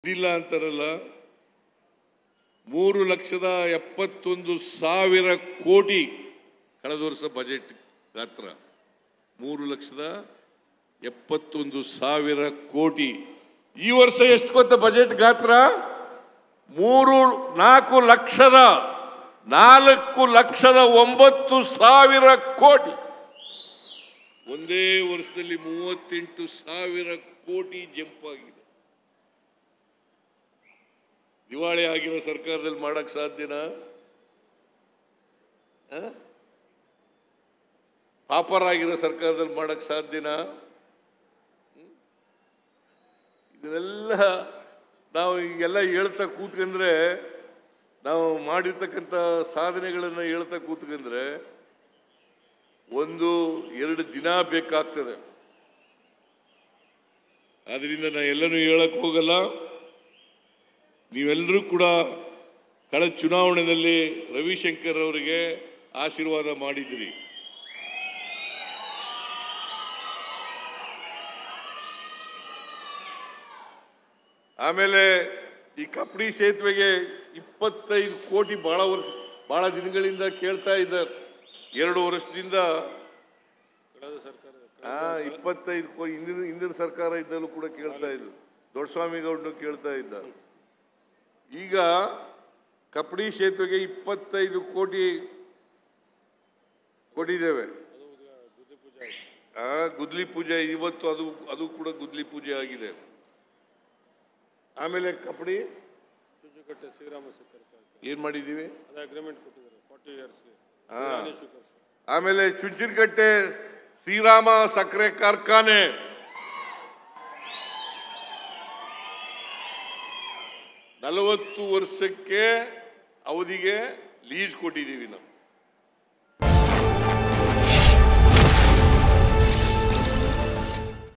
ಇದಿಲ್ಲ ಅಂತಾರಲ್ಲ 3,71,000 ಕೋಟಿ ಕಳೆದ ವರ್ಷ ಬಜೆಟ್ ಗಾತ್ರ 3,71,000 ಕೋಟಿ. ಈ ವರ್ಷ ಎಷ್ಟು ಗೊತ್ತಾ ಬಜೆಟ್ ಗಾತ್ರ? 4,09,000 ಕೋಟಿ. ಒಂದೇ ವರ್ಷದಲ್ಲಿ 38,000 ಕೋಟಿ ಜಂಪ್ ಆಗಿದೆ. ದಿವಾಳಿ ಆಗಿರೋ ಸರ್ಕಾರದಲ್ಲಿ ಮಾಡಕ್ ಸಾಧ್ಯನಾ? ಪಾಪರ್ ಆಗಿರೋ ಸರ್ಕಾರದಲ್ಲಿ ಮಾಡಕ್ ಸಾಧ್ಯನಾ? ಇದನ್ನೆಲ್ಲ ನಾವು ಈಗೆಲ್ಲ ಹೇಳ್ತಾ ಕೂತ್ಕೊಂಡ್ರೆ, ನಾವು ಮಾಡಿರ್ತಕ್ಕಂಥ ಸಾಧನೆಗಳನ್ನು ಹೇಳ್ತಾ ಕೂತ್ಕೊಂಡ್ರೆ 1-2 ದಿನ ಬೇಕಾಗ್ತದೆ. ಆದ್ರಿಂದ ನಾನು ಎಲ್ಲನೂ ಹೇಳಕ್ ಹೋಗಲ್ಲ. ನೀವೆಲ್ಲರೂ ಕೂಡ ಕಳೆದ ಚುನಾವಣೆಯಲ್ಲಿ ರವಿಶಂಕರ್ ಅವರಿಗೆ ಆಶೀರ್ವಾದ ಮಾಡಿದಿರಿ. ಆಮೇಲೆ ಈ ಕಪ್ಪಡಿ ಸೇತುವೆಗೆ 25 ಕೋಟಿ ಬಹಳ ದಿನಗಳಿಂದ ಕೇಳ್ತಾ ಇದ್ದಾರೆ. 2 ವರ್ಷದಿಂದ 25 ಕೋಟಿ ಹಿಂದಿನ ಸರ್ಕಾರ ಇದ್ದಲ್ಲೂ ಕೂಡ ಕೇಳ್ತಾ ಇದ್ರು. ದೊಡ್ಡಸ್ವಾಮಿ ಗೌಡನು ಕೇಳ್ತಾ ಇದ್ದ. ಈಗ ಕಪ್ಪಡಿ ಸೇತುವೆಗೆ 25 ಕೋಟಿ ಕೊಟ್ಟಿದ್ದೇವೆ. ಗುದ್ಲಿ ಪೂಜೆ ಇವತ್ತು ಅದು ಕೂಡ ಗುದ್ಲಿ ಪೂಜೆ ಆಗಿದೆ. ಆಮೇಲೆ ಕಪ್ಪಡಿ ಏನ್ ಮಾಡಿದೀವಿ? ಆಮೇಲೆ ಚುಂಚನಕಟ್ಟೆ ಶ್ರೀರಾಮ ಸಕ್ಕರೆ ಕಾರ್ಖಾನೆ ನಲವತ್ತು ವರ್ಷಕ್ಕೆ ಅವಧಿಗೆ ಲೀಸ್ ಕೊಟ್ಟಿದ್ದೀವಿ ನಾವು.